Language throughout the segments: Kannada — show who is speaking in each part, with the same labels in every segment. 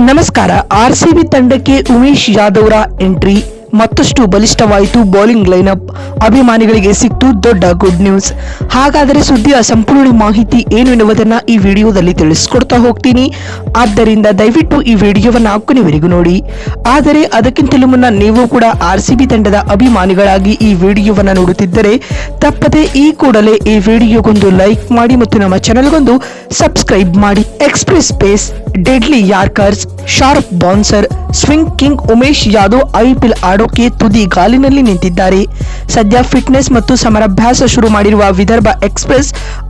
Speaker 1: ನಮಸ್ಕಾರ. ಆರ್ಸಿಬಿ ತಂಡಕ್ಕೆ ಉಮೇಶ್ ಯಾದವ್ರ ಎಂಟ್ರಿ ಮತ್ತಷ್ಟು ಬಲಿಷ್ಠವಾಯಿತು. ಬೌಲಿಂಗ್ ಲೈನಪ್ ಅಭಿಮಾನಿಗಳಿಗೆ ಸಿಕ್ತು ದೊಡ್ಡ ಗುಡ್ ನ್ಯೂಸ್. ಹಾಗಾದರೆ ಸುದ್ದಿಯ ಸಂಪೂರ್ಣ ಮಾಹಿತಿ ಏನು ಎನ್ನುವುದನ್ನು ಈ ವಿಡಿಯೋದಲ್ಲಿ ತಿಳಿಸ್ಕೊಡ್ತಾ ಹೋಗ್ತೀನಿ. ಆದ್ದರಿಂದ ದಯವಿಟ್ಟು ಈ ವಿಡಿಯೋವನ್ನು ಕೊನೆವರೆಗೂ ನೋಡಿ. ಆದರೆ ಅದಕ್ಕಿಂತಲೂ ಮುನ್ನ ನೀವು ಕೂಡ ಆರ್ಸಿಬಿ ತಂಡದ ಅಭಿಮಾನಿಗಳಾಗಿ ಈ ವಿಡಿಯೋವನ್ನು ನೋಡುತ್ತಿದ್ದರೆ ತಪ್ಪದೆ ಈ ಕೂಡಲೇ ಈ ವಿಡಿಯೋಗೊಂದು ಲೈಕ್ ಮಾಡಿ ಮತ್ತು ನಮ್ಮ ಚಾನೆಲ್ಗೊಂದು ಸಬ್ಸ್ಕ್ರೈಬ್ ಮಾಡಿ. Express pace, deadly yorkers, sharp bouncer, swing king Umesh Yadav IPL ಆಡೋಕೆ ತುದಿ ಗಾಲಿನಲ್ಲಿ ನಿಂತಿದ್ದಾರೆ. ಸದ್ಯ ಫಿಟ್ನೆಸ್ ಮತ್ತು ಸಮರಾಭ್ಯಾಸ ಶುರು ಮಾಡಿರುವ ವಿದರ್ಭ ಎಕ್ಸ್ಪ್ರೆಸ್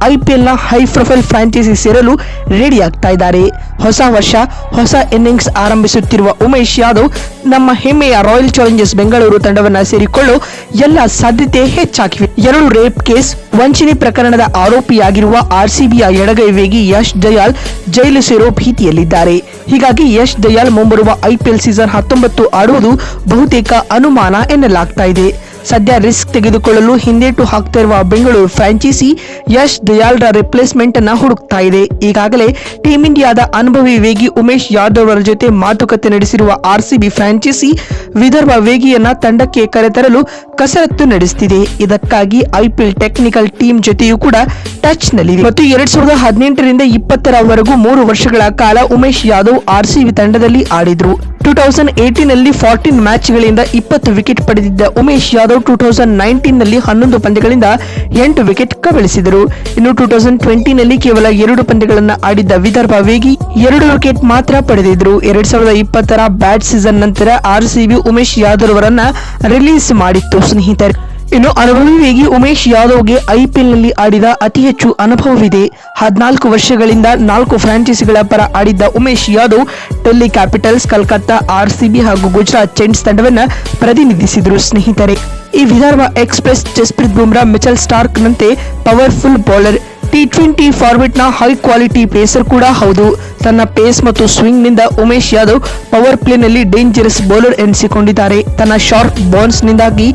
Speaker 1: ಐಪಿಎಲ್ ನ ಹೈ ಪ್ರೊಫೈಲ್ ಫ್ರಾಂಚೈಸಿ ಸೇರಲು ರೆಡಿ ಆಗ್ತಾ ಇದ್ದಾರೆ. ಹೊಸ ವರ್ಷ ಹೊಸ ಇನ್ನಿಂಗ್ಸ್ ಆರಂಭಿಸುತ್ತಿರುವ ಉಮೇಶ್ ಯಾದವ್ ನಮ್ಮ ಹೆಮ್ಮೆಯ ರಾಯಲ್ ಚಾಲೆಂಜರ್ಸ್ ಬೆಂಗಳೂರು ತಂಡವನ್ನ ಸೇರಿಕೊಳ್ಳೋ ಎಲ್ಲ ಸಾಧ್ಯತೆ ಹೆಚ್ಚಾಗಿವೆ. 2 ರೇಪ್ ಕೇಸ್ ವಂಚನೆ ಪ್ರಕರಣದ ಆರೋಪಿಯಾಗಿರುವ ಆರ್ಸಿಬಿಯ ಎಡಗೈ ವೇಗಿ ಯಶ್ ದಯಾಲ್ ಜೈಲು ಸೇರೋ ಭೀತಿಯಲ್ಲಿದ್ದಾರೆ. ಹೀಗಾಗಿ ಯಶ್ ದಯಾಲ್ ಮುಂಬರುವ ಐಪಿಎಲ್ ಸೀಸನ್ 19 ಆಡುವುದು ಬಹುತೇಕ ಅನುಮಾನ ಎನ್ನಲಾಗ್ತಾ ಇದೆ. ಸದ್ಯ ರಿಸ್ಕ್ ತೆಗೆದುಕೊಳ್ಳಲು ಹಿಂದೇಟು ಹಾಕ್ತಾ ಇರುವ ಬೆಂಗಳೂರು ಫ್ರಾಂಚೈಸಿ ಯಶ್ ದಯಾಲ್ರ ರಿಪ್ಲೇಸ್ಮೆಂಟ್ ಅನ್ನ ಹುಡುಕ್ತಾ ಇದೆ. ಈಗಾಗಲೇ ಟೀಂ ಇಂಡಿಯಾದ ಅನುಭವಿ ವೇಗಿ ಉಮೇಶ್ ಯಾದವ್ ಅವರ ಜೊತೆ ಮಾತುಕತೆ ನಡೆಸಿರುವ ಆರ್ಸಿಬಿ ಫ್ರಾಂಚೈಸಿ ವಿದರ್ಭ ವೇಗಿಯನ್ನ ತಂಡಕ್ಕೆ ಕರೆತರಲು ಕಸರತ್ತು ನಡೆಸುತ್ತಿದೆ. ಇದಕ್ಕಾಗಿ ಐಪಿಎಲ್ ಟೆಕ್ನಿಕಲ್ ಟೀಮ್ ಜೊತೆಯೂ ಕೂಡ ಟಚ್ ನಲ್ಲಿದೆ ಮತ್ತು 2018 ರಿಂದ 2020 3 ವರ್ಷಗಳ ಕಾಲ ಉಮೇಶ್ ಯಾದವ್ ಆರ್ಸಿಬಿ ತಂಡದಲ್ಲಿ ಆಡಿದ್ರು. 2018 ನಲ್ಲಿ 14 ಮ್ಯಾಚ್ಗಳಿಂದ 20 ವಿಕೆಟ್ ಪಡೆದಿದ್ದ ಉಮೇಶ್ ಯಾದವ್ 2019 ನಲ್ಲಿ 11 ಪಂದ್ಯಗಳಿಂದ 8 ವಿಕೆಟ್ ಕಬಳಿಸಿದರು. ಇನ್ನು 2020 ನಲ್ಲಿ ಕೇವಲ 2 ಪಂದ್ಯಗಳನ್ನು ಆಡಿದ್ದ ವಿದರ್ಭ ವೇಗಿ 2 ವಿಕೆಟ್ ಮಾತ್ರ ಪಡೆದಿದ್ರು. 2020 ರ ಬ್ಯಾಡ್ ಸೀಸನ್ ನಂತರ ಆರ್ಸಿಬಿ ಉಮೇಶ್ ಯಾದವ್ ಅವರನ್ನ ರಿಲೀಸ್ ಮಾಡಿತ್ತು ಸ್ನೇಹಿತರೆ. ಇನ್ನು ಅನುಭವಿ ವೇಗಿ ಉಮೇಶ್ ಯಾದವ್ಗೆ ಐಪಿಎಲ್ ನಲ್ಲಿ ಆಡಿದ ಅತಿ ಹೆಚ್ಚು ಅನುಭವವಿದೆ. 14 ವರ್ಷಗಳಿಂದ 4 ಫ್ರಾಂಚೈಸಿಗಳ ಪರ ಆಡಿದ್ದ ಉಮೇಶ್ ಯಾದವ್ ಡೆಲ್ಲಿ ಕ್ಯಾಪಿಟಲ್ಸ್, ಕಲ್ಕತ್ತಾ, ಆರ್ಸಿಬಿ ಹಾಗೂ ಗುಜರಾತ್ ಜೈಂಟ್ಸ್ ತಂಡವನ್ನ ಪ್ರತಿನಿಧಿಸಿದ್ರು ಸ್ನೇಹಿತರೆ. ಈ Vidarbha express Jasprit Bumrah, Mitchell Starc ನಂತೆ ಪವರ್ಫುಲ್ ಬೌಲರ್. T20 ಫಾರ್ಮೆಟ್ ನ ಹೈ ಕ್ವಾಲಿಟಿ ಪೇಸರ್ ಕೂಡ ಹೌದು. ತನ್ನ ಪೇಸ್ ಮತ್ತು ಸ್ವಿಂಗ್ ನಿಂದ ಉಮೇಶ್ ಯಾದವ್ ಪವರ್ ಪ್ಲೇ ನಲ್ಲಿ ಡೇಂಜರಸ್ ಬೌಲರ್ ಎನಿಸಿಕೊಂಡಿದ್ದಾರೆ. ತನ್ನ ಶಾರ್ಪ್ ಬೌನ್ಸ್ ನಿಂದಾಗಿ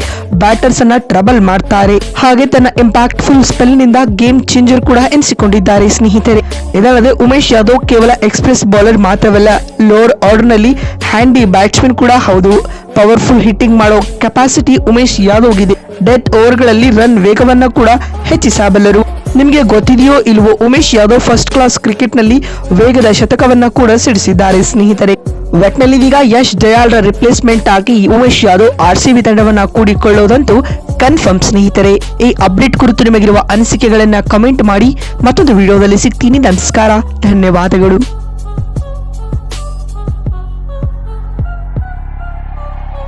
Speaker 1: ಬ್ಯಾಟರ್ಸ್ ಅನ್ನ ಟ್ರಬಲ್ ಮಾಡ್ತಾರೆ. ಹಾಗೆ ತನ್ನ ಇಂಪ್ಯಾಕ್ಟ್ ಫುಲ್ ಸ್ಪೆಲ್ ನಿಂದ ಗೇಮ್ ಚೇಂಜರ್ ಕೂಡ ಎನಿಸಿಕೊಂಡಿದ್ದಾರೆ ಸ್ನೇಹಿತರೆ. ಇದಲ್ಲದೆ ಉಮೇಶ್ ಯಾದವ್ ಕೇವಲ ಎಕ್ಸ್ಪ್ರೆಸ್ ಬೌಲರ್ ಮಾತ್ರವಲ್ಲ, ಲೋವರ್ ಆರ್ಡರ್ ನಲ್ಲಿ ಹ್ಯಾಂಡಿ ಬ್ಯಾಟ್ಸ್ಮನ್ ಕೂಡ ಹೌದು. ಪವರ್ಫುಲ್ ಹಿಟ್ಟಿಂಗ್ ಮಾಡೋ ಕೆಪಾಸಿಟಿ ಉಮೇಶ್ ಯಾದವ್ಗಿದೆ. ಡೆತ್ ಓವರ್ಗಳಲ್ಲಿ ರನ್ ವೇಗವನ್ನ ಕೂಡ ಹೆಚ್ಚಿಸಬಲ್ಲರು. ನಿಮಗೆ ಗೊತ್ತಿದೆಯೋ ಇಲ್ವೋ, Umesh Yadav first class cricket ನಲ್ಲಿ ವೇಗದ ಶತಕವನ್ನ ಕೂಡ ಸಿಡಿಸಿದ್ದಾರೆ ಸ್ನೇಹಿತರೆ. ಒಟ್ನಲ್ಲಿ ಈಗ ಯಶ್ ದಯಾಲ್ರ ರಿಪ್ಲೇಸ್ಮೆಂಟ್ ಆಗಿ ಉಮೇಶ್ ಯಾದವ್ ಆರ್ಸಿಬಿ ತಂಡವನ್ನ ಕೂಡಿಕೊಳ್ಳುವುದಂತೂ ಕನ್ಫರ್ಮ್ ಸ್ನೇಹಿತರೆ. ಈ ಅಪ್ಡೇಟ್ ಕುರಿತು ನಿಮಗಿರುವ ಅನಿಸಿಕೆಗಳನ್ನ ಕಮೆಂಟ್ ಮಾಡಿ. ಮತ್ತೊಂದು ವಿಡಿಯೋದಲ್ಲಿ ಸಿಗ್ತೀನಿ. ನಮಸ್ಕಾರ, ಧನ್ಯವಾದಗಳು.